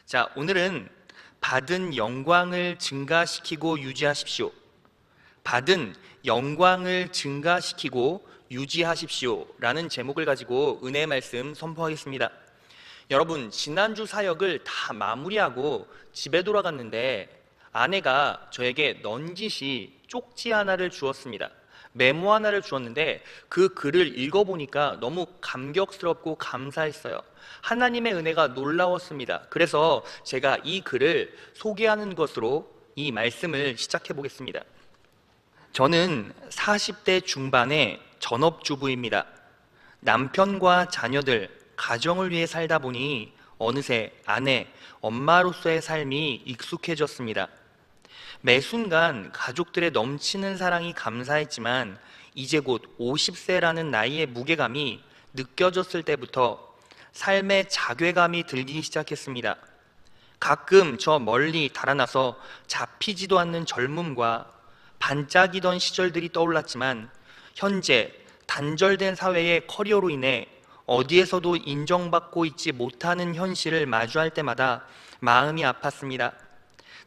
자, 오늘은 받은 영광을 증가시키고 유지하십시오. 받은 영광을 증가시키고 유지하십시오 라는 제목을 가지고 은혜의 말씀 선포하겠습니다. 여러분, 지난주 사역을 다 마무리하고 집에 돌아갔는데 아내가 저에게 넌지시 쪽지 하나를 주었습니다. 메모 하나를 주었는데 그 글을 읽어보니까 너무 감격스럽고 감사했어요. 하나님의 은혜가 놀라웠습니다. 그래서 제가 이 글을 소개하는 것으로 이 말씀을 시작해 보겠습니다. 저는 40대 중반의 전업주부입니다. 남편과 자녀들, 가정을 위해 살다 보니 어느새 아내, 엄마로서의 삶이 익숙해졌습니다. 매 순간 가족들의 넘치는 사랑이 감사했지만 이제 곧 50세라는 나이의 무게감이 느껴졌을 때부터 삶의 자괴감이 들기 시작했습니다. 가끔 저 멀리 달아나서 잡히지도 않는 젊음과 반짝이던 시절들이 떠올랐지만 현재 단절된 사회의 커리어로 인해 어디에서도 인정받고 있지 못하는 현실을 마주할 때마다 마음이 아팠습니다.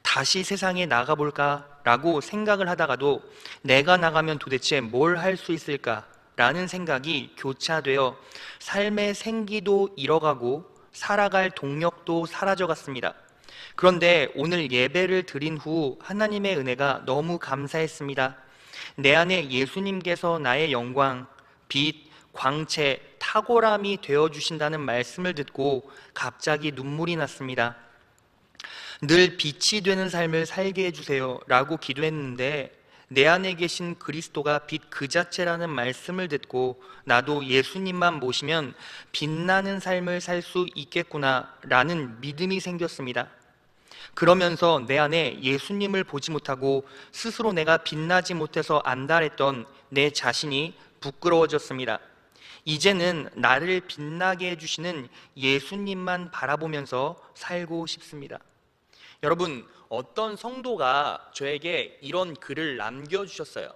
다시 세상에 나가볼까라고 생각을 하다가도 내가 나가면 도대체 뭘 할 수 있을까라는 생각이 교차되어 삶의 생기도 잃어가고 살아갈 동력도 사라져갔습니다. 그런데 오늘 예배를 드린 후 하나님의 은혜가 너무 감사했습니다. 내 안에 예수님께서 나의 영광, 빛, 광채, 탁월함이 되어주신다는 말씀을 듣고 갑자기 눈물이 났습니다. 늘 빛이 되는 삶을 살게 해주세요 라고 기도했는데 내 안에 계신 그리스도가 빛 그 자체라는 말씀을 듣고 나도 예수님만 모시면 빛나는 삶을 살 수 있겠구나 라는 믿음이 생겼습니다. 그러면서 내 안에 예수님을 보지 못하고 스스로 내가 빛나지 못해서 안달했던 내 자신이 부끄러워졌습니다. 이제는 나를 빛나게 해주시는 예수님만 바라보면서 살고 싶습니다. 여러분, 어떤 성도가 저에게 이런 글을 남겨주셨어요.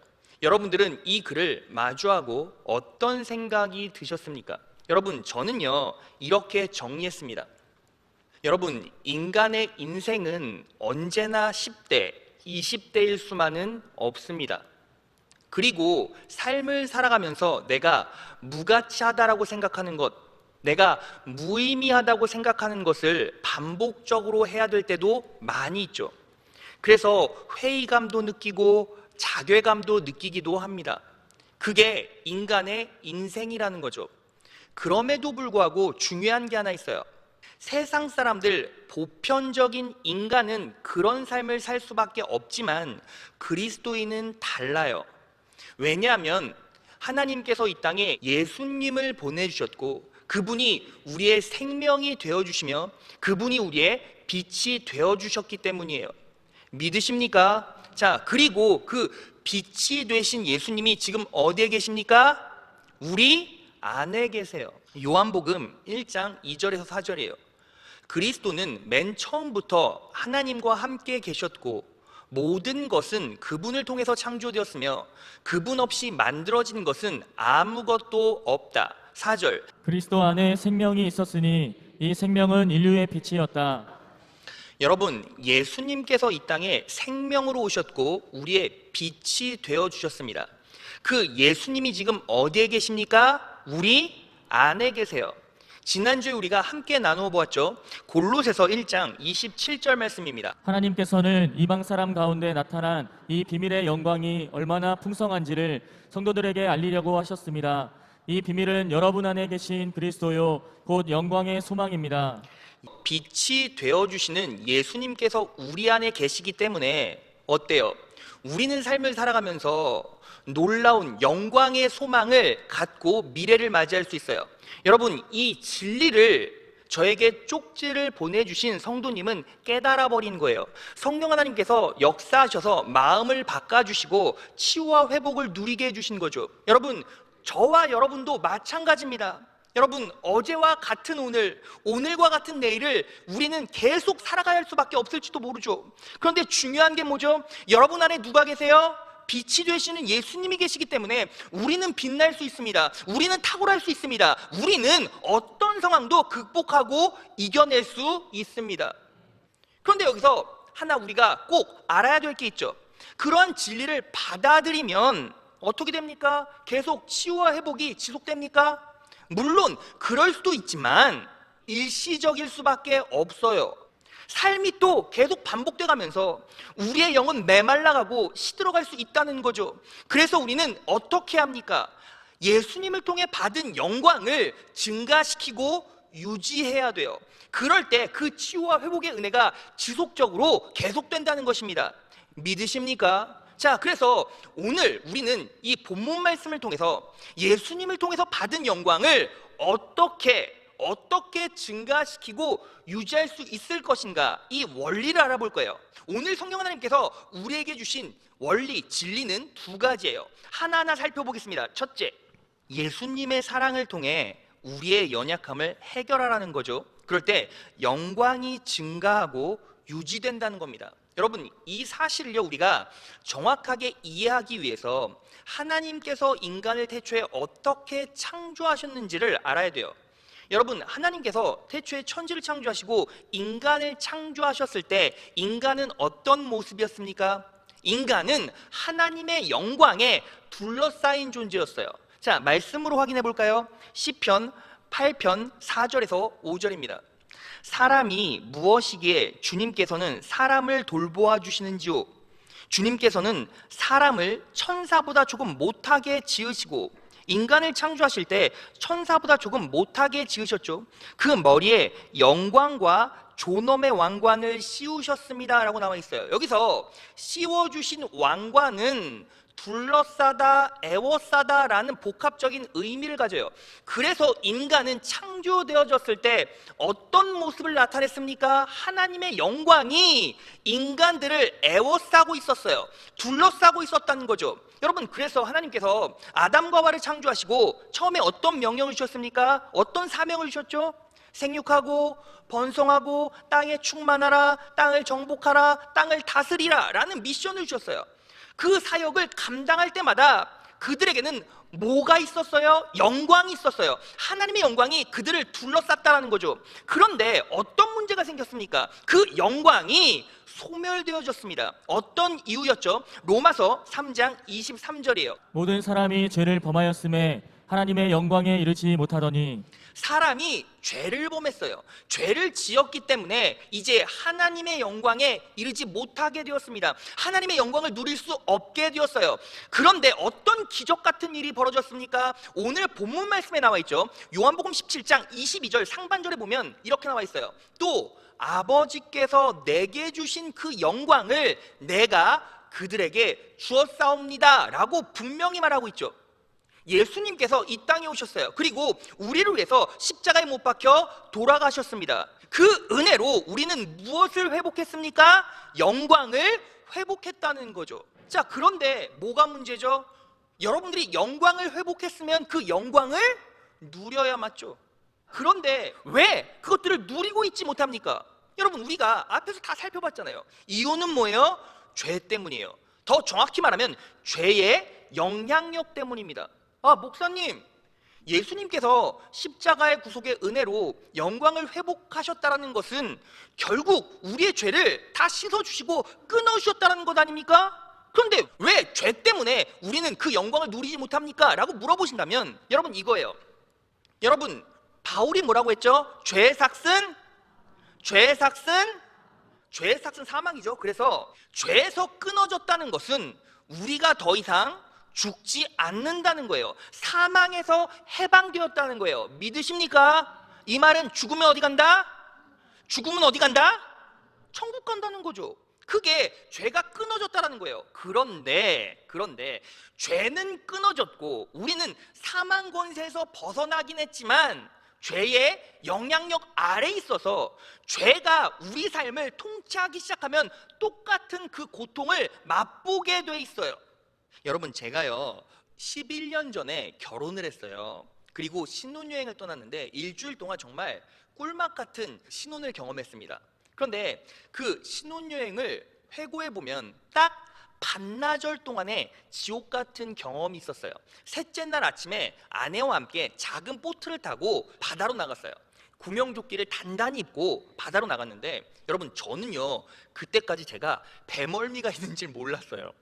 여러분들은 이 글을 마주하고 어떤 생각이 드셨습니까? 여러분, 저는요 이렇게 정리했습니다. 여러분, 인간의 인생은 언제나 10대, 20대일 수만은 없습니다. 그리고 삶을 살아가면서 내가 무가치하다라고 생각하는 것, 내가 무의미하다고 생각하는 것을 반복적으로 해야 될 때도 많이 있죠. 그래서 회의감도 느끼고 자괴감도 느끼기도 합니다. 그게 인간의 인생이라는 거죠. 그럼에도 불구하고 중요한 게 하나 있어요. 세상 사람들, 보편적인 인간은 그런 삶을 살 수밖에 없지만 그리스도인은 달라요. 왜냐하면 하나님께서 이 땅에 예수님을 보내주셨고 그분이 우리의 생명이 되어주시며 그분이 우리의 빛이 되어주셨기 때문이에요. 믿으십니까? 자, 그리고 그 빛이 되신 예수님이 지금 어디에 계십니까? 우리 안에 계세요. 요한복음 1장 2절에서 4절이에요. 그리스도는 맨 처음부터 하나님과 함께 계셨고 모든 것은 그분을 통해서 창조되었으며 그분 없이 만들어진 것은 아무것도 없다. 4절, 그리스도 안에 생명이 있었으니 이 생명은 인류의 빛이었다. 여러분, 예수님께서 이 땅에 생명으로 오셨고 우리의 빛이 되어주셨습니다. 그 예수님이 지금 어디에 계십니까? 우리 안에 계세요. 지난주에 우리가 함께 나누어 보았죠. 골로새서 1장 27절 말씀입니다. 하나님께서는 이방 사람 가운데 나타난 이 비밀의 영광이 얼마나 풍성한지를 성도들에게 알리려고 하셨습니다. 이 비밀은 여러분 안에 계신 그리스도요 곧 영광의 소망입니다. 빛이 되어주시는 예수님께서 우리 안에 계시기 때문에 어때요? 우리는 삶을 살아가면서 놀라운 영광의 소망을 갖고 미래를 맞이할 수 있어요. 여러분, 이 진리를 저에게 쪽지를 보내주신 성도님은 깨달아 버린 거예요. 성령 하나님께서 역사하셔서 마음을 바꿔주시고 치유와 회복을 누리게 해주신 거죠. 여러분, 저와 여러분도 마찬가지입니다. 여러분, 어제와 같은 오늘, 오늘과 같은 내일을 우리는 계속 살아가야 할 수밖에 없을지도 모르죠. 그런데 중요한 게 뭐죠? 여러분 안에 누가 계세요? 빛이 되시는 예수님이 계시기 때문에 우리는 빛날 수 있습니다. 우리는 탁월할 수 있습니다. 우리는 어떤 상황도 극복하고 이겨낼 수 있습니다. 그런데 여기서 하나 우리가 꼭 알아야 될 게 있죠. 그러한 진리를 받아들이면 어떻게 됩니까? 계속 치유와 회복이 지속됩니까? 물론 그럴 수도 있지만 일시적일 수밖에 없어요. 삶이 또 계속 반복돼 가면서 우리의 영은 메말라가고 시들어갈 수 있다는 거죠. 그래서 우리는 어떻게 합니까? 예수님을 통해 받은 영광을 증가시키고 유지해야 돼요. 그럴 때 그 치유와 회복의 은혜가 지속적으로 계속된다는 것입니다. 믿으십니까? 자, 그래서 오늘 우리는 이 본문 말씀을 통해서 예수님을 통해서 받은 영광을 어떻게 증가시키고 유지할 수 있을 것인가, 이 원리를 알아볼 거예요. 오늘 성경 하나님께서 우리에게 주신 원리, 진리는 두 가지예요. 하나하나 살펴보겠습니다. 첫째, 예수님의 사랑을 통해 우리의 연약함을 해결하라는 거죠. 그럴 때 영광이 증가하고 유지된다는 겁니다. 여러분, 이 사실을요 우리가 정확하게 이해하기 위해서 하나님께서 인간을 태초에 어떻게 창조하셨는지를 알아야 돼요. 여러분, 하나님께서 태초에 천지를 창조하시고 인간을 창조하셨을 때 인간은 어떤 모습이었습니까? 인간은 하나님의 영광에 둘러싸인 존재였어요. 자, 말씀으로 확인해 볼까요? 시편 8편 4절에서 5절입니다. 사람이 무엇이기에 주님께서는 사람을 돌보아 주시는지요? 주님께서는 사람을 천사보다 조금 못하게 지으시고 인간을 창조하실 때 천사보다 조금 못하게 지으셨죠. 그 머리에 영광과 존엄의 왕관을 씌우셨습니다 라고 나와 있어요. 여기서 씌워주신 왕관은 둘러싸다, 애워싸다 라는 복합적인 의미를 가져요. 그래서 인간은 창조되어졌을 때 어떤 모습을 나타냈습니까? 하나님의 영광이 인간들을 애워싸고 있었어요. 둘러싸고 있었다는 거죠. 여러분, 그래서 하나님께서 아담과 하와를 창조하시고 처음에 어떤 명령을 주셨습니까? 어떤 사명을 주셨죠? 생육하고 번성하고 땅에 충만하라, 땅을 정복하라, 땅을 다스리라 라는 미션을 주셨어요. 그 사역을 감당할 때마다 그들에게는 뭐가 있었어요? 영광이 있었어요. 하나님의 영광이 그들을 둘러쌌다는 거죠. 그런데 어떤 문제가 생겼습니까? 그 영광이 소멸되어졌습니다. 어떤 이유였죠? 로마서 3장 23절이에요. 모든 사람이 죄를 범하였음에 하나님의 영광에 이르지 못하더니 사람이 죄를 범했어요. 죄를 지었기 때문에 이제 하나님의 영광에 이르지 못하게 되었습니다. 하나님의 영광을 누릴 수 없게 되었어요. 그런데 어떤 기적 같은 일이 벌어졌습니까? 오늘 본문 말씀에 나와 있죠. 요한복음 17장 22절 상반절에 보면 이렇게 나와 있어요. 또 아버지께서 내게 주신 그 영광을 내가 그들에게 주었사옵니다 라고 분명히 말하고 있죠. 예수님께서 이 땅에 오셨어요. 그리고 우리를 위해서 십자가에 못 박혀 돌아가셨습니다. 그 은혜로 우리는 무엇을 회복했습니까? 영광을 회복했다는 거죠. 자, 그런데 뭐가 문제죠? 여러분들이 영광을 회복했으면 그 영광을 누려야 맞죠. 그런데 왜 그것들을 누리고 있지 못합니까? 여러분, 우리가 앞에서 다 살펴봤잖아요. 이유는 뭐예요? 죄 때문이에요. 더 정확히 말하면 죄의 영향력 때문입니다. 아, 목사님, 예수님께서 십자가의 구속의 은혜로 영광을 회복하셨다는 것은 결국 우리의 죄를 다 씻어주시고 끊어주셨다는 것 아닙니까? 그런데 왜 죄 때문에 우리는 그 영광을 누리지 못합니까? 라고 물어보신다면 여러분, 이거예요. 여러분, 바울이 뭐라고 했죠? 죄의 삭은 사망이죠. 그래서 죄에서 끊어졌다는 것은 우리가 더 이상 죽지 않는다는 거예요. 사망에서 해방되었다는 거예요. 믿으십니까? 이 말은 죽으면 어디 간다? 죽으면 어디 간다? 천국 간다는 거죠. 그게 죄가 끊어졌다는 거예요. 그런데 죄는 끊어졌고 우리는 사망 권세에서 벗어나긴 했지만 죄의 영향력 아래에 있어서 죄가 우리 삶을 통치하기 시작하면 똑같은 그 고통을 맛보게 돼 있어요. 여러분, 제가요 11년 전에 결혼을 했어요. 그리고 신혼여행을 떠났는데 일주일 동안 정말 꿀맛 같은 신혼을 경험했습니다. 그런데 그 신혼여행을 회고해보면 딱 반나절 동안의 지옥 같은 경험이 있었어요. 셋째 날 아침에 아내와 함께 작은 보트를 타고 바다로 나갔어요. 구명조끼를 단단히 입고 바다로 나갔는데, 여러분 저는요 그때까지 제가 배멀미가 있는지 몰랐어요.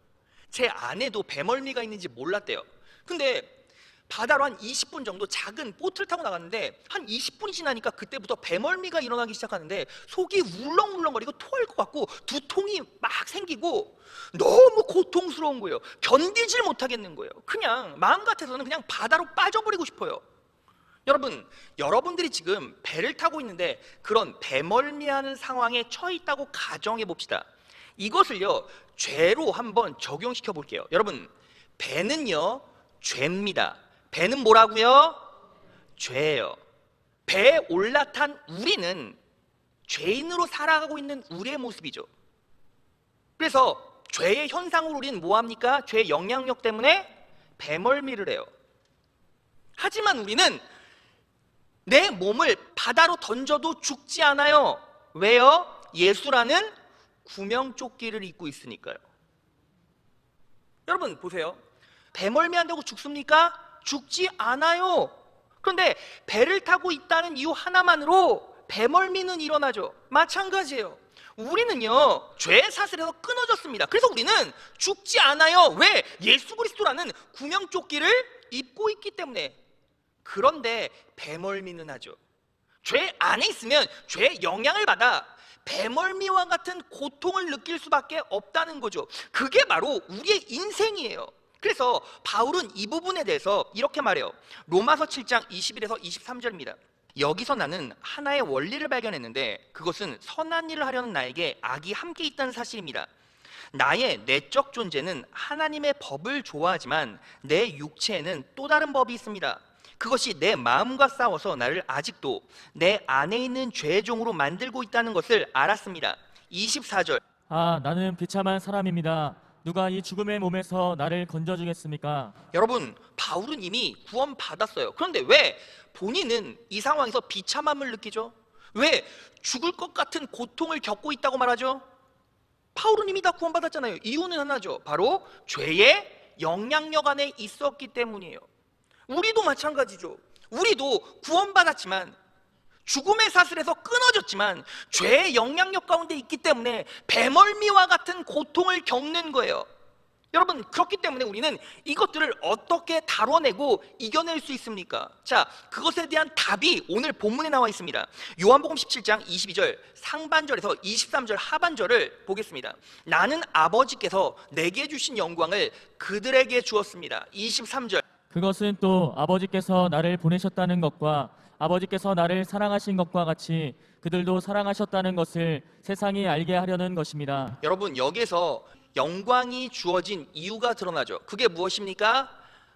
제 아내도 배멀미가 있는지 몰랐대요. 근데 바다로 한 20분 정도 작은 보트를 타고 나갔는데, 한 20분이 지나니까 그때부터 배멀미가 일어나기 시작하는데 속이 울렁울렁거리고 토할 것 같고 두통이 막 생기고 너무 고통스러운 거예요. 견디질 못하겠는 거예요. 그냥 마음 같아서는 그냥 바다로 빠져버리고 싶어요. 여러분, 여러분들이 지금 배를 타고 있는데 그런 배멀미하는 상황에 처해 있다고 가정해 봅시다. 이것을요 죄로 한번 적용시켜 볼게요. 여러분, 배는요 죄입니다. 배는 뭐라고요? 죄예요. 배에 올라탄 우리는 죄인으로 살아가고 있는 우리의 모습이죠. 그래서 죄의 현상으로 우리는 뭐합니까? 죄의 영향력 때문에 배멀미를 해요. 하지만 우리는 내 몸을 바다로 던져도 죽지 않아요. 왜요? 예수라는 구명조끼를 입고 있으니까요. 여러분 보세요. 배멀미한다고 죽습니까? 죽지 않아요. 그런데 배를 타고 있다는 이유 하나만으로 배멀미는 일어나죠. 마찬가지예요. 우리는요 죄의 사슬에서 끊어졌습니다. 그래서 우리는 죽지 않아요. 왜? 예수 그리스도라는 구명조끼를 입고 있기 때문에. 그런데 배멀미는 하죠. 죄 안에 있으면 죄의 영향을 받아 배멀미와 같은 고통을 느낄 수밖에 없다는 거죠. 그게 바로 우리의 인생이에요. 그래서 바울은 이 부분에 대해서 이렇게 말해요. 로마서 7장 21에서 23절입니다. 여기서 나는 하나의 원리를 발견했는데 그것은 선한 일을 하려는 나에게 악이 함께 있다는 사실입니다. 나의 내적 존재는 하나님의 법을 좋아하지만 내 육체에는 또 다른 법이 있습니다. 그것이 내 마음과 싸워서 나를 아직도 내 안에 있는 죄의 종으로 만들고 있다는 것을 알았습니다. 24절. 나는 비참한 사람입니다. 누가 이 죽음의 몸에서 나를 건져주겠습니까? 여러분, 바울은 이미 구원받았어요. 그런데 왜 본인은 이 상황에서 비참함을 느끼죠? 왜 죽을 것 같은 고통을 겪고 있다고 말하죠? 바울은 이미 다 구원받았잖아요. 이유는 하나죠. 바로 죄의 영향력 안에 있었기 때문이에요. 우리도 마찬가지죠. 우리도 구원받았지만, 죽음의 사슬에서 끊어졌지만 죄의 영향력 가운데 있기 때문에 배멀미와 같은 고통을 겪는 거예요. 여러분, 그렇기 때문에 우리는 이것들을 어떻게 다뤄내고 이겨낼 수 있습니까? 자, 그것에 대한 답이 오늘 본문에 나와 있습니다. 요한복음 17장 22절 상반절에서 23절 하반절을 보겠습니다. 나는 아버지께서 내게 주신 영광을 그들에게 주었습니다. 23절. 그것은 또 아버지께서 나를 보내셨다는 것과 아버지께서 나를 사랑하신 것과 같이 그들도 사랑하셨다는 것을 세상이 알게 하려는 것입니다. 여러분, 여기서 영광이 주어진 이유가 드러나죠. 그게 무엇입니까?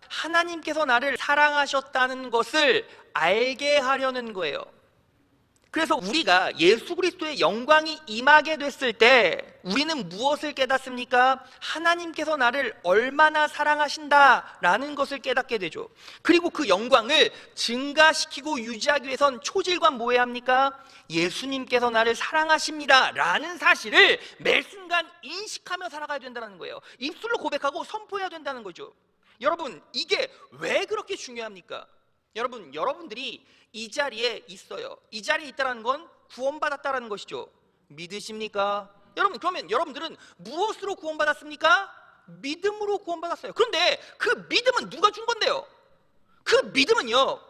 하나님께서 나를 사랑하셨다는 것을 알게 하려는 거예요. 그래서 우리가 예수 그리스도의 영광이 임하게 됐을 때 우리는 무엇을 깨닫습니까? 하나님께서 나를 얼마나 사랑하신다라는 것을 깨닫게 되죠. 그리고 그 영광을 증가시키고 유지하기 위해선 초질관 뭐 해야 합니까? 예수님께서 나를 사랑하십니다 라는 사실을 매 순간 인식하며 살아가야 된다는 거예요. 입술로 고백하고 선포해야 된다는 거죠. 여러분, 이게 왜 그렇게 중요합니까? 여러분, 여러분들이 이 자리에 있어요. 이 자리에 있다는 건 구원받았다는 것이죠. 믿으십니까? 여러분, 그러면 여러분들은 무엇으로 구원받았습니까? 믿음으로 구원받았어요. 그런데 그 믿음은 누가 준 건데요? 그 믿음은요,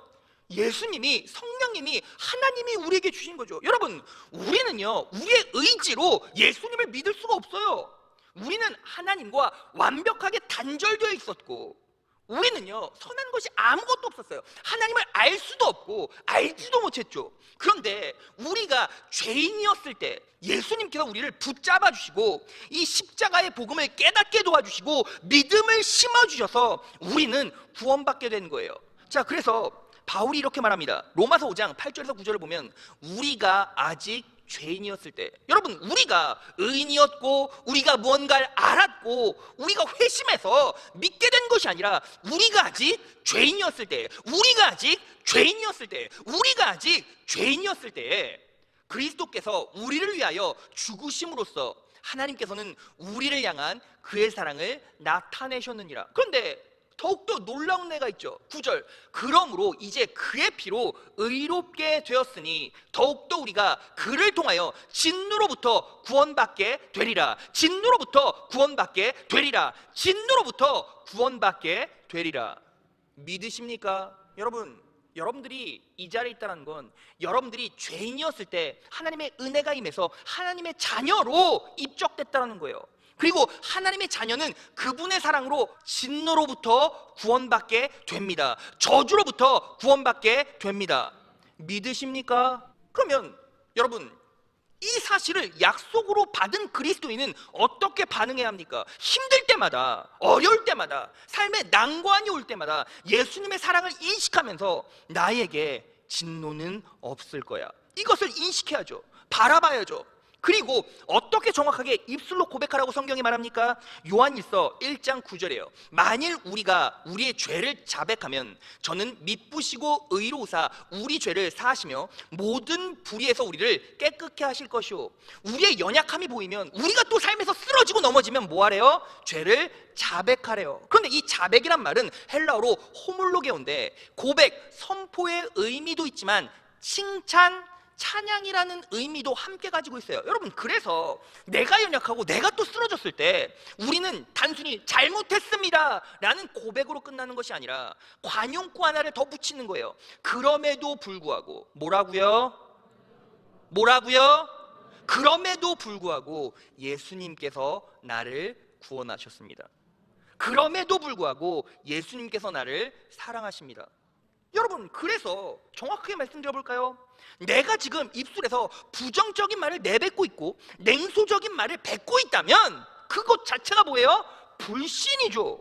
예수님이, 성령님이, 하나님이 우리에게 주신 거죠. 여러분, 우리는요 우리의 의지로 예수님을 믿을 수가 없어요. 우리는 하나님과 완벽하게 단절되어 있었고, 우리는요 선한 것이 아무것도 없었어요. 하나님을 알 수도 없고 알지도 못했죠. 그런데 우리가 죄인이었을 때 예수님께서 우리를 붙잡아 주시고 이 십자가의 복음을 깨닫게 도와주시고 믿음을 심어주셔서 우리는 구원받게 된 거예요. 자, 그래서 바울이 이렇게 말합니다. 로마서 5장 8절에서 9절을 보면 우리가 아직 죄인이었을 때, 여러분, 우리가 의인이었고 우리가 무언가를 알았고 우리가 회심해서 믿게 된 것이 아니라 우리가 아직 죄인이었을 때, 우리가 아직 죄인이었을 때, 우리가 아직 죄인이었을 때 그리스도께서 우리를 위하여 죽으심으로써 하나님께서는 우리를 향한 그의 사랑을 나타내셨느니라. 그런데 더욱더 놀라운 내가 있죠. 9절, 그러므로 이제 그의 피로 의롭게 되었으니 더욱더 우리가 그를 통하여 진노로부터 구원받게 되리라. 진노로부터 구원받게 되리라. 진노로부터 구원받게 되리라. 믿으십니까? 여러분들이 이 자리에 있다는 건 여러분들이 죄인이었을 때 하나님의 은혜가 임해서 하나님의 자녀로 입적됐다는 거예요. 그리고 하나님의 자녀는 그분의 사랑으로 진노로부터 구원받게 됩니다. 저주로부터 구원받게 됩니다. 믿으십니까? 그러면 여러분, 이 사실을 약속으로 받은 그리스도인은 어떻게 반응해야 합니까? 힘들 때마다, 어려울 때마다, 삶에 난관이 올 때마다 예수님의 사랑을 인식하면서 나에게 진노는 없을 거야, 이것을 인식해야죠. 바라봐야죠. 그리고 어떻게 정확하게 입술로 고백하라고 성경이 말합니까? 요한일서 1장 9절이에요. 만일 우리가 우리의 죄를 자백하면 저는 미쁘시고 의로우사 우리 죄를 사하시며 모든 불의에서 우리를 깨끗게 하실 것이오. 우리의 연약함이 보이면, 우리가 또 삶에서 쓰러지고 넘어지면 뭐하래요? 죄를 자백하래요. 그런데 이 자백이란 말은 헬라어로 호물로게온데 고백, 선포의 의미도 있지만 칭찬, 찬양이라는 의미도 함께 가지고 있어요. 여러분, 그래서 내가 연약하고 내가 또 쓰러졌을 때 우리는 단순히 잘못했습니다 라는 고백으로 끝나는 것이 아니라 관용구 하나를 더 붙이는 거예요. 그럼에도 불구하고 뭐라고요? 그럼에도 불구하고 예수님께서 나를 구원하셨습니다. 그럼에도 불구하고 예수님께서 나를 사랑하십니다. 여러분, 그래서 정확하게 말씀드려볼까요? 내가 지금 입술에서 부정적인 말을 내뱉고 있고 냉소적인 말을 뱉고 있다면 그것 자체가 뭐예요? 불신이죠.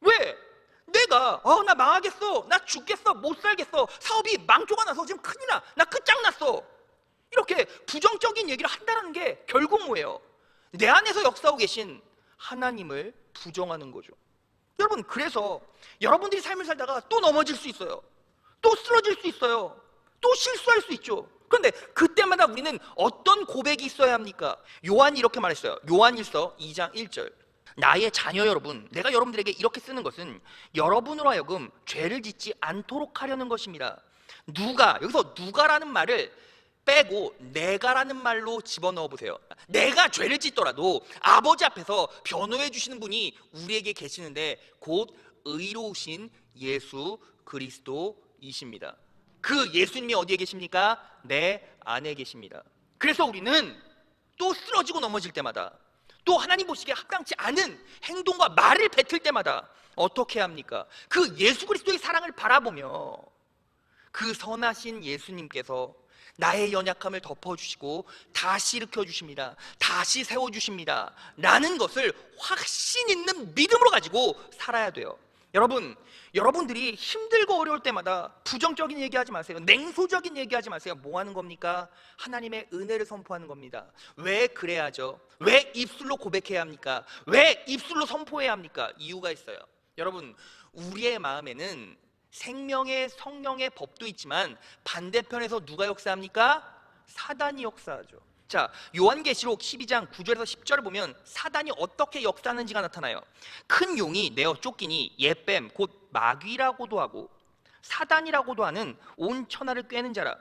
왜? 내가 나 망하겠어, 나 죽겠어, 못 살겠어, 사업이 망조가 나서 지금 큰일 나 끝장났어, 이렇게 부정적인 얘기를 한다는 게 결국 뭐예요? 내 안에서 역사하고 계신 하나님을 부정하는 거죠. 여러분, 그래서 여러분들이 삶을 살다가 또 넘어질 수 있어요. 또 쓰러질 수 있어요. 또 실수할 수 있죠. 그런데 그때마다 우리는 어떤 고백이 있어야 합니까? 요한이 이렇게 말했어요. 요한일서 2장 1절, 나의 자녀 여러분, 내가 여러분들에게 이렇게 쓰는 것은 여러분으로 하여금 죄를 짓지 않도록 하려는 것입니다. 누가, 여기서 누가라는 말을 빼고 내가라는 말로 집어넣어 보세요. 내가 죄를 짓더라도 아버지 앞에서 변호해 주시는 분이 우리에게 계시는데 곧 의로우신 예수 그리스도이십니다. 그 예수님이 어디에 계십니까? 내 안에 계십니다. 그래서 우리는 또 쓰러지고 넘어질 때마다, 또 하나님 보시기에 합당치 않은 행동과 말을 뱉을 때마다 어떻게 해야 합니까? 그 예수 그리스도의 사랑을 바라보며 그 선하신 예수님께서 나의 연약함을 덮어주시고 다시 일으켜주십니다, 다시 세워주십니다 라는 것을 확신 있는 믿음으로 가지고 살아야 돼요. 여러분들이 힘들고 어려울 때마다 부정적인 얘기하지 마세요. 냉소적인 얘기하지 마세요. 뭐 하는 겁니까? 하나님의 은혜를 선포하는 겁니다. 왜 그래야죠? 왜 입술로 고백해야 합니까? 왜 입술로 선포해야 합니까? 이유가 있어요. 여러분, 우리의 마음에는 생명의 성령의 법도 있지만 반대편에서 누가 역사합니까? 사단이 역사하죠. 자, 요한계시록 12장 9절에서 10절을 보면 사단이 어떻게 역사하는지가 나타나요. 큰 용이 내어 쫓기니 옛뱀 곧 마귀라고도 하고 사단이라고도 하는 온 천하를 꿰는 자라.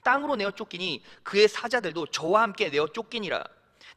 땅으로 내어 쫓기니 그의 사자들도 저와 함께 내어 쫓기니라.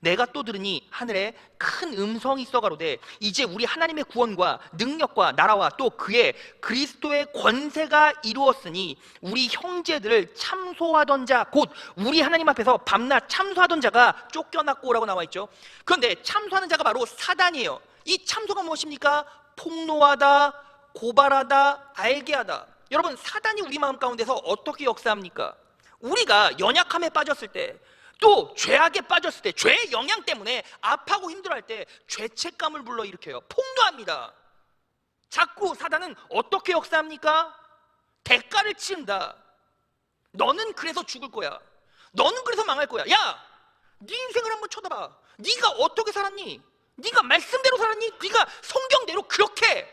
내가 또 들으니 하늘에 큰 음성이 있어 가로되 이제 우리 하나님의 구원과 능력과 나라와 또 그의 그리스도의 권세가 이루었으니 우리 형제들을 참소하던 자 곧 우리 하나님 앞에서 밤낮 참소하던 자가 쫓겨났고 라고 나와 있죠. 그런데 참소하는 자가 바로 사단이에요. 이 참소가 무엇입니까? 폭로하다, 고발하다, 알게 하다. 여러분, 사단이 우리 마음 가운데서 어떻게 역사합니까? 우리가 연약함에 빠졌을 때, 또 죄악에 빠졌을 때, 죄의 영향 때문에 아파하고 힘들어할 때 죄책감을 불러일으켜요. 폭로합니다. 자꾸 사단은 어떻게 역사합니까? 대가를 치른다. 너는 그래서 죽을 거야. 너는 그래서 망할 거야. 야, 네 인생을 한번 쳐다봐. 네가 어떻게 살았니? 네가 말씀대로 살았니? 네가 성경대로 그렇게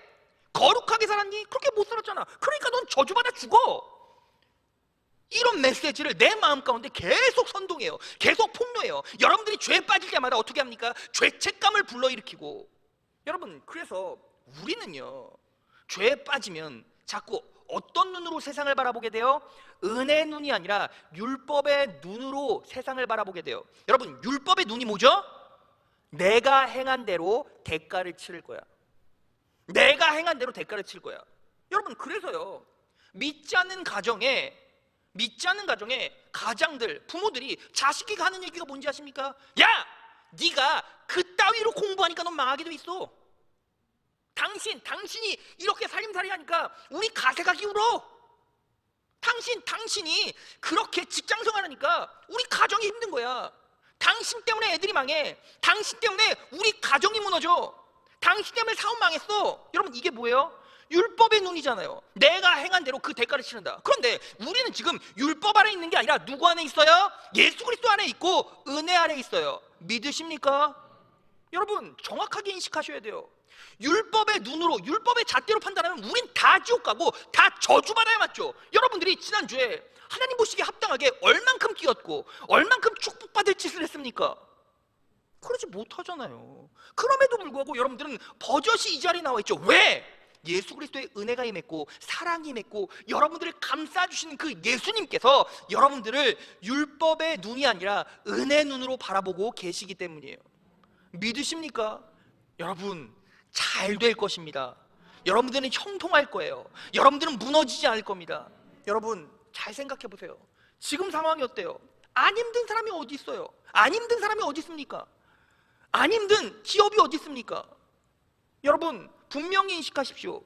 거룩하게 살았니? 그렇게 못 살았잖아. 그러니까 넌 저주받아 죽어. 이런 메시지를 내 마음 가운데 계속 선동해요. 계속 폭로해요. 여러분들이 죄에 빠질 때마다 어떻게 합니까? 죄책감을 불러일으키고. 여러분, 그래서 우리는요, 죄에 빠지면 자꾸 어떤 눈으로 세상을 바라보게 돼요? 은혜의 눈이 아니라 율법의 눈으로 세상을 바라보게 돼요. 여러분, 율법의 눈이 뭐죠? 내가 행한 대로 대가를 치를 거야. 내가 행한 대로 대가를 칠 거야. 여러분, 그래서요, 믿지 않는 가정에 가장들, 부모들이 자식에게 하는 얘기가 뭔지 아십니까? 야! 네가 그따위로 공부하니까 넌 망하게 돼 있어. 당신이 이렇게 살림살이 하니까 우리 가세가 기울어. 당신이 그렇게 직장생활 하니까 우리 가정이 힘든 거야. 당신 때문에 애들이 망해. 당신 때문에 우리 가정이 무너져. 당신 때문에 사업 망했어. 여러분, 이게 뭐예요? 율법의 눈이잖아요. 내가 행한 대로 그 대가를 치른다. 그런데 우리는 지금 율법 아래 있는 게 아니라 누구 안에 있어요? 예수 그리스도 안에 있고 은혜 아래 있어요. 믿으십니까? 여러분, 정확하게 인식하셔야 돼요. 율법의 눈으로, 율법의 잣대로 판단하면 우린 다 지옥 가고 다 저주받아야 맞죠. 여러분들이 지난주에 하나님 보시기에 합당하게 얼만큼 뛰었고 얼만큼 축복받을 짓을 했습니까? 그러지 못하잖아요. 그럼에도 불구하고 여러분들은 버젓이 이 자리에 나와 있죠. 왜? 예수 그리스도의 은혜가 임했고 사랑이 임했고 여러분들을 감싸주시는 그 예수님께서 여러분들을 율법의 눈이 아니라 은혜의 눈으로 바라보고 계시기 때문이에요. 믿으십니까? 여러분, 잘 될 것입니다. 여러분들은 형통할 거예요. 여러분들은 무너지지 않을 겁니다. 여러분, 잘 생각해 보세요. 지금 상황이 어때요? 안 힘든 사람이 어디 있어요? 안 힘든 사람이 어디 있습니까? 안 힘든 기업이 어디 있습니까? 여러분, 분명히 인식하십시오.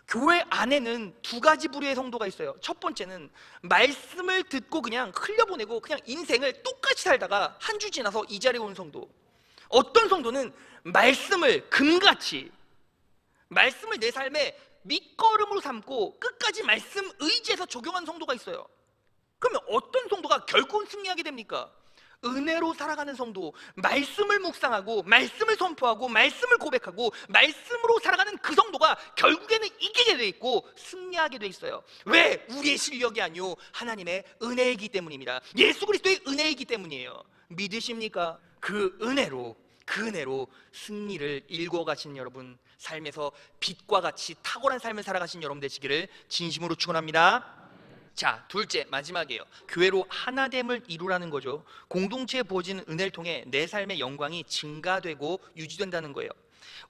교회 안에는 두 가지 부류의 성도가 있어요. 첫 번째는 말씀을 듣고 그냥 흘려보내고 그냥 인생을 똑같이 살다가 한 주 지나서 이 자리에 온 성도. 어떤 성도는 말씀을 금같이, 말씀을 내 삶의 밑거름으로 삼고 끝까지 말씀 의지해서 적용한 성도가 있어요. 그러면 어떤 성도가 결국은 승리하게 됩니까? 은혜로 살아가는 성도, 말씀을 묵상하고 말씀을 선포하고 말씀을 고백하고 말씀으로 살아가는 그 성도가 결국에는 이기게 돼 있고 승리하게 돼 있어요. 왜? 우리의 실력이 아니요 하나님의 은혜이기 때문입니다. 예수 그리스도의 은혜이기 때문이에요. 믿으십니까? 그 은혜로 승리를 일궈가신 여러분, 삶에서 빛과 같이 탁월한 삶을 살아가신 여러분 되시기를 진심으로 축원합니다. 자, 둘째, 마지막이에요. 교회로 하나됨을 이루라는 거죠. 공동체에 부어지는 은혜를 통해 내 삶의 영광이 증가되고 유지된다는 거예요.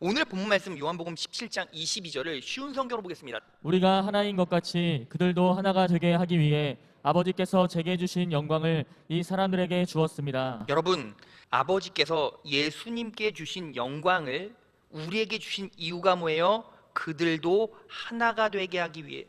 오늘 본문 말씀 요한복음 17장 22절을 쉬운 성경으로 보겠습니다. 우리가 하나인 것 같이 그들도 하나가 되게 하기 위해 아버지께서 제게 주신 영광을 이 사람들에게 주었습니다. 여러분, 아버지께서 예수님께 주신 영광을 우리에게 주신 이유가 뭐예요? 그들도 하나가 되게 하기 위해.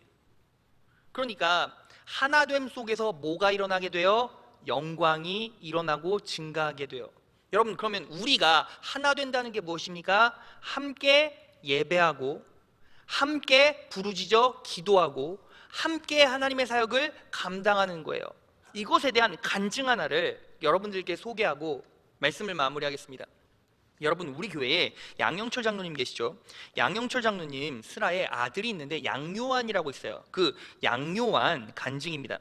그러니까 하나됨 속에서 뭐가 일어나게 돼요? 영광이 일어나고 증가하게 돼요. 여러분, 그러면 우리가 하나 된다는 게 무엇입니까? 함께 예배하고 함께 부르짖어 기도하고 함께 하나님의 사역을 감당하는 거예요. 이것에 대한 간증 하나를 여러분들께 소개하고 말씀을 마무리하겠습니다. 여러분, 우리 교회에 양영철 장로님 계시죠? 양영철 장로님 슬하에 아들이 있는데 양요한이라고 있어요. 그 양요한 간증입니다.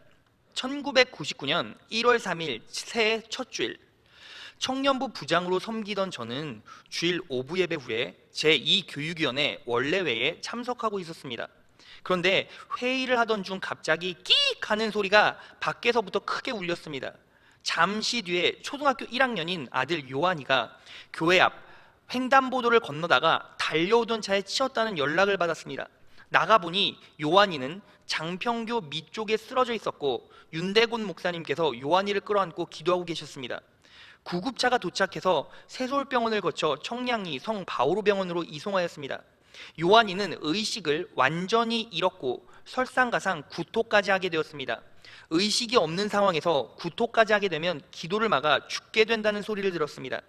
1999년 1월 3일 새해 첫 주일, 청년부 부장으로 섬기던 저는 주일 오부 예배 후에 제2교육위원회 원래회에 참석하고 있었습니다. 그런데 회의를 하던 중 갑자기 끽 하는 소리가 밖에서부터 크게 울렸습니다. 잠시 뒤에 초등학교 1학년인 아들 요한이가 교회 앞 횡단보도를 건너다가 달려오던 차에 치였다는 연락을 받았습니다. 나가보니 요한이는 장평교 밑쪽에 쓰러져 있었고 윤대곤 목사님께서 요한이를 끌어안고 기도하고 계셨습니다. 구급차가 도착해서 세솔병원을 거쳐 청량리 성바오로병원으로 이송하였습니다. 요한이는 의식을 완전히 잃었고 설상가상 구토까지 하게 되었습니다. 의식이 없는 상황에서 구토까지 하게 되면 기도를 막아 죽게 된다는 소리를 들었습니다.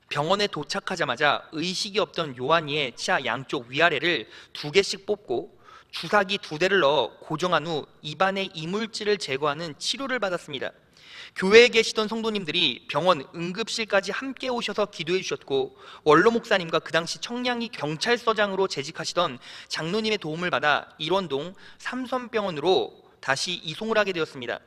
병원에 도착하자마자 의식이 없던 요한이의 치아 양쪽 위아래를 2개씩 뽑고 주사기 2대를 넣어 고정한 후 입안의 이물질을 제거하는 치료를 받았습니다. 교회에 계시던 성도님들이 병원 응급실까지 함께 오셔서 기도해 주셨고 원로 목사님과 그 당시 청량리 경찰서장으로 재직하시던 장로님의 도움을 받아 일원동 삼성병원으로 다시 이송을 하게 되었습니다.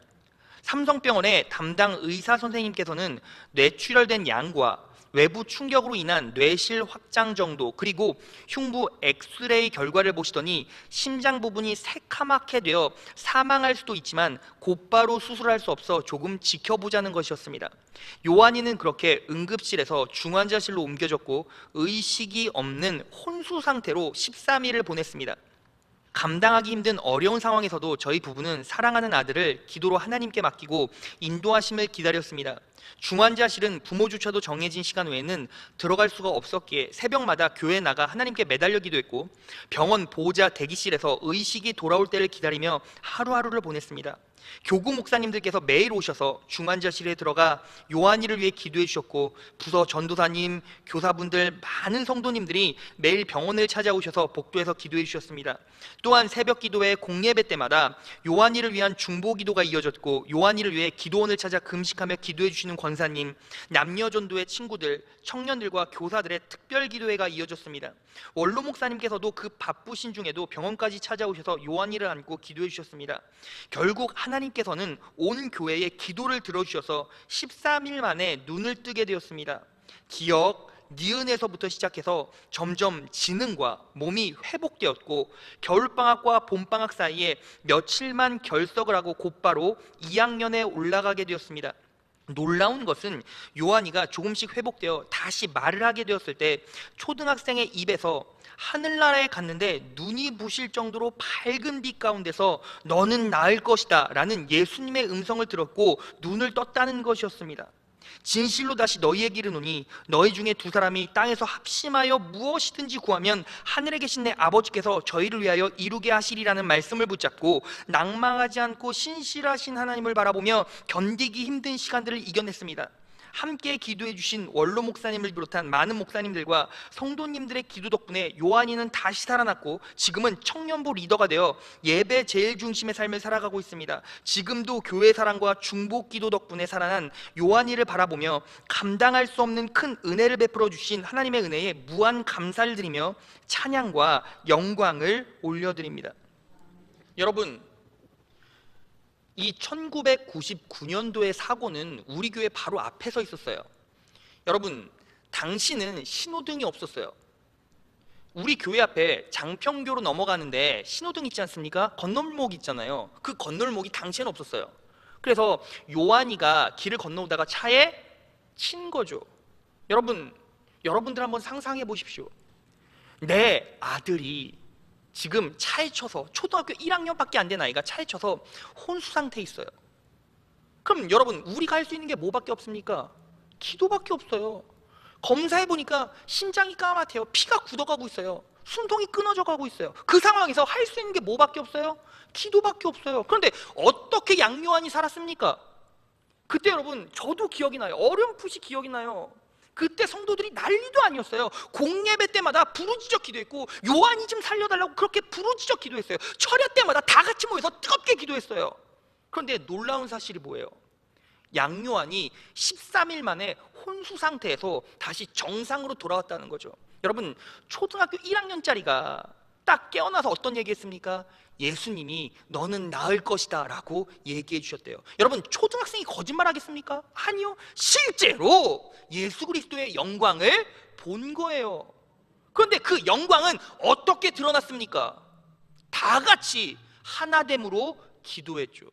삼성병원의 담당 의사 선생님께서는 뇌출혈된 양과 외부 충격으로 인한 뇌실 확장 정도, 그리고 흉부 엑스레이 결과를 보시더니 심장 부분이 새카맣게 되어 사망할 수도 있지만 곧바로 수술할 수 없어 조금 지켜보자는 것이었습니다. 요한이는 그렇게 응급실에서 중환자실로 옮겨졌고 의식이 없는 혼수 상태로 13일을 보냈습니다. 감당하기 힘든 어려운 상황에서도 저희 부부는 사랑하는 아들을 기도로 하나님께 맡기고 인도하심을 기다렸습니다. 중환자실은 부모조차도 정해진 시간 외에는 들어갈 수가 없었기에 새벽마다 교회에 나가 하나님께 매달려 기도했고, 병원 보호자 대기실에서 의식이 돌아올 때를 기다리며 하루하루를 보냈습니다. 교구 목사님들께서 매일 오셔서 중환자실에 들어가 요한이를 위해 기도해 주셨고, 부서 전도사님, 교사분들, 많은 성도님들이 매일 병원을 찾아오셔서 복도에서 기도해 주셨습니다. 또한 새벽 기도회 공예배 때마다 요한이를 위한 중보 기도가 이어졌고, 요한이를 위해 기도원을 찾아 금식하며 기도해 주시는 권사님, 남녀 전도회 친구들, 청년들과 교사들의 특별 기도회가 이어졌습니다. 원로 목사님께서도 그 바쁘신 중에도 병원까지 찾아오셔서 요한이를 안고 기도해 주셨습니다. 결국 하나님께서는 온 교회의 기도를 들어주셔서 13일 만에 눈을 뜨게 되었습니다. 기억, 니은에서부터 시작해서 점점 지능과 몸이 회복되었고, 겨울방학과 봄방학 사이에 며칠만 결석을 하고 곧바로 2학년에 올라가게 되었습니다. 놀라운 것은 요한이가 조금씩 회복되어 다시 말을 하게 되었을 때 초등학생의 입에서 하늘나라에 갔는데 눈이 부실 정도로 밝은 빛 가운데서 너는 나을 것이다 라는 예수님의 음성을 들었고 눈을 떴다는 것이었습니다. 진실로 다시 너희에게 이르노니 너희 중에 두 사람이 땅에서 합심하여 무엇이든지 구하면 하늘에 계신 내 아버지께서 저희를 위하여 이루게 하시리라는 말씀을 붙잡고 낭망하지 않고 신실하신 하나님을 바라보며 견디기 힘든 시간들을 이겨냈습니다. 함께 기도해 주신 원로 목사님을 비롯한 많은 목사님들과 성도님들의 기도 덕분에 요한이는 다시 살아났고, 지금은 청년부 리더가 되어 예배 제일 중심의 삶을 살아가고 있습니다. 지금도 교회 사랑과 중보 기도 덕분에 살아난 요한이를 바라보며 감당할 수 없는 큰 은혜를 베풀어 주신 하나님의 은혜에 무한 감사를 드리며 찬양과 영광을 올려드립니다. 여러분, 이 1999년도의 사고는 우리 교회 바로 앞에 서 있었어요. 여러분, 당시는 신호등이 없었어요. 우리 교회 앞에 장평교로 넘어가는데 신호등 있지 않습니까? 건널목 있잖아요. 그 건널목이 당시에는 없었어요. 그래서 요한이가 길을 건너오다가 차에 친 거죠. 여러분들 한번 상상해 보십시오. 내 아들이 지금 차에 쳐서, 초등학교 1학년밖에 안 된 아이가 차에 쳐서 혼수 상태에 있어요. 그럼 여러분, 우리가 할 수 있는 게 뭐밖에 없습니까? 기도밖에 없어요. 검사해 보니까 심장이 까맣대요. 피가 굳어가고 있어요. 숨통이 끊어져 가고 있어요. 그 상황에서 할 수 있는 게 뭐밖에 없어요? 기도밖에 없어요. 그런데 어떻게 양요한이 살았습니까? 그때 여러분, 저도 기억이 나요. 어렴풋이 기억이 나요. 그때 성도들이 난리도 아니었어요. 공예배 때마다 부르짖어 기도했고, 요한이 좀 살려달라고 그렇게 부르짖어 기도했어요. 철야 때마다 다 같이 모여서 뜨겁게 기도했어요. 그런데 놀라운 사실이 뭐예요? 양요한이 13일 만에 혼수 상태에서 다시 정상으로 돌아왔다는 거죠. 여러분, 초등학교 1학년짜리가 딱 깨어나서 어떤 얘기했습니까? 예수님이 너는 나을 것이다 라고 얘기해 주셨대요. 여러분, 초등학생이 거짓말 하겠습니까? 아니요, 실제로 예수 그리스도의 영광을 본 거예요. 그런데 그 영광은 어떻게 드러났습니까? 다 같이 하나됨으로 기도했죠.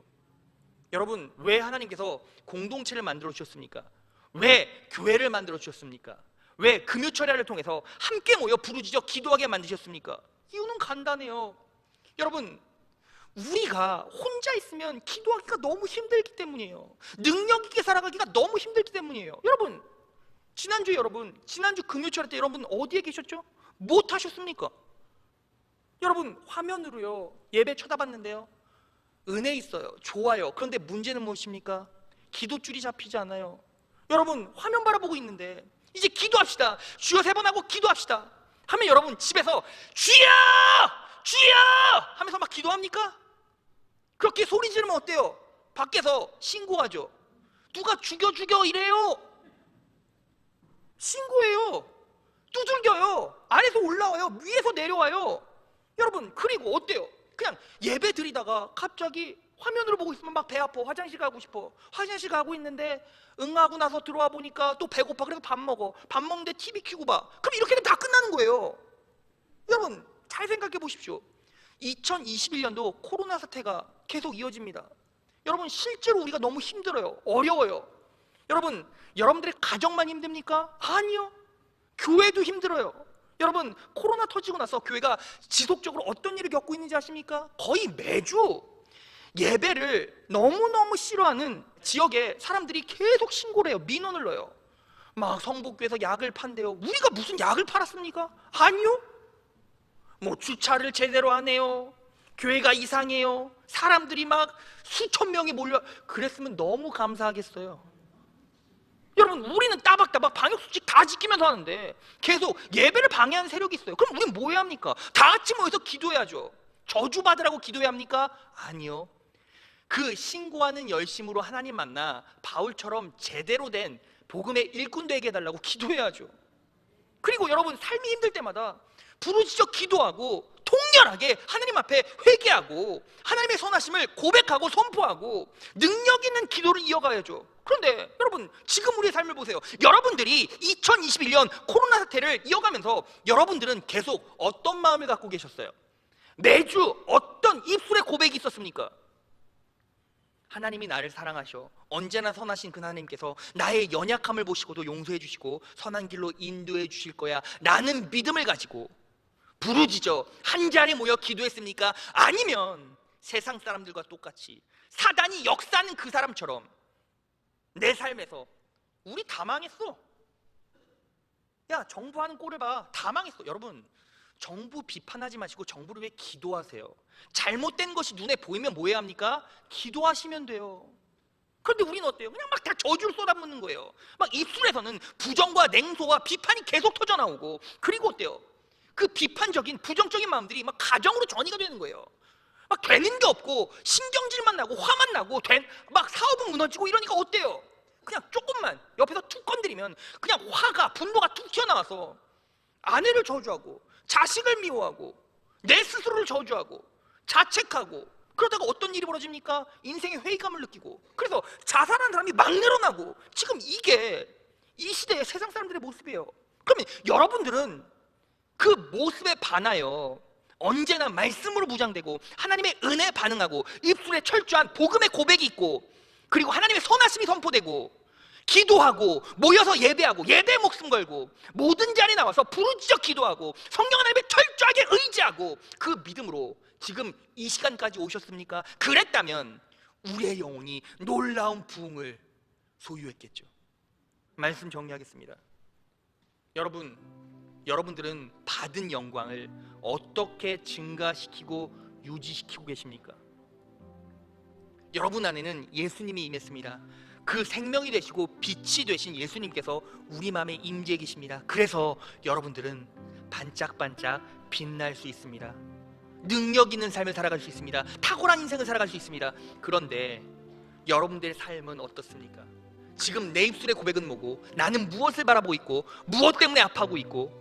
여러분, 왜 하나님께서 공동체를 만들어 주셨습니까? 왜 교회를 만들어 주셨습니까? 왜 금요철야를 통해서 함께 모여 부르짖어 기도하게 만드셨습니까? 이유는 간단해요. 여러분, 우리가 혼자 있으면 기도하기가 너무 힘들기 때문이에요. 능력 있게 살아가기가 너무 힘들기 때문이에요. 여러분, 지난주 금요철 때 여러분 어디에 계셨죠? 못 하셨습니까? 여러분, 화면으로요 예배 쳐다봤는데요, 은혜 있어요, 좋아요. 그런데 문제는 무엇입니까? 기도줄이 잡히지 않아요. 여러분, 화면 바라보고 있는데 이제 기도합시다, 주여 3번 하고 기도합시다 하면 여러분 집에서 주여! 주여! 하면서 막 기도합니까? 그렇게 소리 지르면 어때요? 밖에서 신고하죠. 누가 죽여 이래요. 신고해요. 두들겨요. 아래서 올라와요. 위에서 내려와요. 여러분, 그리고 어때요? 그냥 예배 드리다가 갑자기 화면으로 보고 있으면 막 배 아파, 화장실 가고 싶어, 화장실 가고 있는데 응하고 나서 들어와 보니까 또 배고파, 그래서 밥 먹어. 밥 먹는데 TV 켜고 봐. 그럼 이렇게 되면 다 끝나는 거예요. 여러분 잘 생각해 보십시오. 2021년도 코로나 사태가 계속 이어집니다. 여러분 실제로 우리가 너무 힘들어요. 어려워요. 여러분, 여러분들의 가정만 힘듭니까? 아니요. 교회도 힘들어요. 여러분, 코로나 터지고 나서 교회가 지속적으로 어떤 일을 겪고 있는지 아십니까? 거의 매주 예배를 너무너무 싫어하는 지역에 사람들이 계속 신고를 해요. 민원을 넣어요. 막 성북교에서 약을 판대요. 우리가 무슨 약을 팔았습니까? 아니요. 뭐 주차를 제대로 안 해요. 교회가 이상해요. 사람들이 막 수천 명이 몰려. 그랬으면 너무 감사하겠어요. 여러분, 우리는 따박따박 방역수칙 다 지키면서 하는데 계속 예배를 방해하는 세력이 있어요. 그럼 우리는 뭐 해야 합니까? 다 같이 모여서 기도해야죠. 저주받으라고 기도해야 합니까? 아니요. 그 신고하는 열심으로 하나님 만나 바울처럼 제대로 된 복음의 일꾼 되게 해달라고 기도해야죠. 그리고 여러분, 삶이 힘들 때마다 부르짖어 기도하고 통렬하게 하나님 앞에 회개하고 하나님의 선하심을 고백하고 선포하고 능력 있는 기도를 이어가야죠. 그런데 여러분, 지금 우리의 삶을 보세요. 여러분들이 2021년 코로나 사태를 이어가면서 여러분들은 계속 어떤 마음을 갖고 계셨어요? 매주 어떤 입술의 고백이 있었습니까? 하나님이 나를 사랑하셔, 언제나 선하신 그 하나님께서 나의 연약함을 보시고도 용서해 주시고 선한 길로 인도해 주실 거야 라는 믿음을 가지고 부르짖어 한 자리에 모여 기도했습니까? 아니면 세상 사람들과 똑같이 사단이 역사하는 그 사람처럼 내 삶에서 우리 다 망했어, 야 정부 하는 꼴을 봐, 다 망했어. 여러분, 정부 비판하지 마시고 정부를 위해 기도하세요. 잘못된 것이 눈에 보이면 뭐 해야 합니까? 기도하시면 돼요. 그런데 우리는 어때요? 그냥 막 다 저주를 쏟아붓는 거예요. 막 입술에서는 부정과 냉소와 비판이 계속 터져나오고, 그리고 어때요? 그 비판적인 부정적인 마음들이 막 가정으로 전이가 되는 거예요. 막 되는 게 없고 신경질만 나고 화만 나고 막 사업은 무너지고 이러니까 어때요? 그냥 조금만 옆에서 툭 건드리면 그냥 화가, 분노가 툭 튀어나와서 아내를 저주하고 자식을 미워하고 내 스스로를 저주하고 자책하고, 그러다가 어떤 일이 벌어집니까? 인생의 회의감을 느끼고, 그래서 자살하는 사람이 막 늘어나고. 지금 이게 이 시대의 세상 사람들의 모습이에요. 그러면 여러분들은 그 모습에 반하여 언제나 말씀으로 무장되고 하나님의 은혜에 반응하고 입술에 철저한 복음의 고백이 있고, 그리고 하나님의 선하심이 선포되고 기도하고 모여서 예배하고 예배에 목숨 걸고 모든 자리에 나와서 부르짖어 기도하고 성령 하나님에 철저하게 의지하고 그 믿음으로 지금 이 시간까지 오셨습니까? 그랬다면 우리의 영혼이 놀라운 부흥을 소유했겠죠. 말씀 정리하겠습니다. 여러분들은 받은 영광을 어떻게 증가시키고 유지시키고 계십니까? 여러분 안에는 예수님이 임했습니다. 그 생명이 되시고 빛이 되신 예수님께서 우리 마음에 임재해 계십니다. 그래서 여러분들은 반짝반짝 빛날 수 있습니다. 능력 있는 삶을 살아갈 수 있습니다. 탁월한 인생을 살아갈 수 있습니다. 그런데 여러분들의 삶은 어떻습니까? 지금 내 입술의 고백은 뭐고, 나는 무엇을 바라보고 있고, 무엇 때문에 아파하고 있고,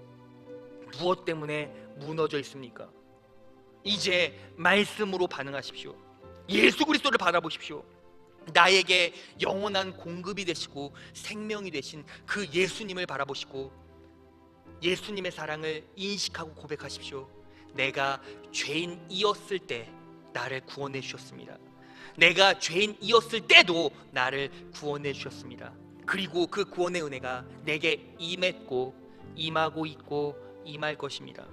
무엇 때문에 무너져 있습니까? 이제 말씀으로 반응하십시오. 예수 그리스도를 바라보십시오. 나에게 영원한 공급이 되시고 생명이 되신 그 예수님을 바라보시고 예수님의 사랑을 인식하고 고백하십시오. 내가 죄인이었을 때 나를 구원해 주셨습니다. 내가 죄인이었을 때도 나를 구원해 주셨습니다. 그리고 그 구원의 은혜가 내게 임했고 임하고 있고 임할 것입니다.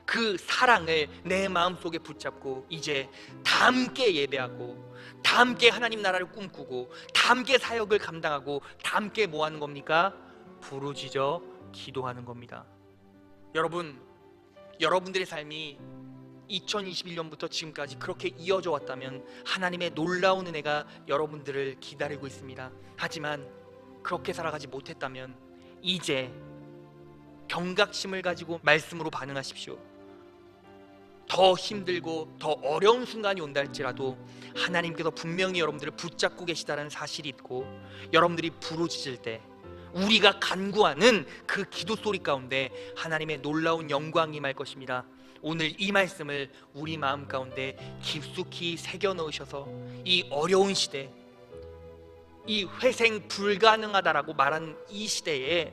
그 사랑을 내 마음속에 붙잡고 이제 다 함께 예배하고 다 함께 하나님 나라를 꿈꾸고 다 함께 사역을 감당하고 다 함께 뭐 하는 겁니까? 부르짖어 기도하는 겁니다. 여러분들의 삶이 2021년부터 지금까지 그렇게 이어져 왔다면 하나님의 놀라운 은혜가 여러분들을 기다리고 있습니다. 하지만 그렇게 살아가지 못했다면 이제 경각심을 가지고 말씀으로 반응하십시오. 더 힘들고 더 어려운 순간이 온다 할지라도 하나님께서 분명히 여러분들을 붙잡고 계시다는 사실이 있고, 여러분들이 부르짖을 때 우리가 간구하는 그 기도 소리 가운데 하나님의 놀라운 영광이 임할 것입니다. 오늘 이 말씀을 우리 마음 가운데 깊숙이 새겨 넣으셔서 이 어려운 시대, 이 회생 불가능하다라고 말한 이 시대에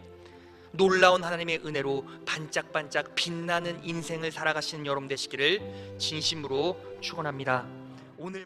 놀라운 하나님의 은혜로 반짝반짝 빛나는 인생을 살아가시는 여러분 되시기를 진심으로 축원합니다. 오늘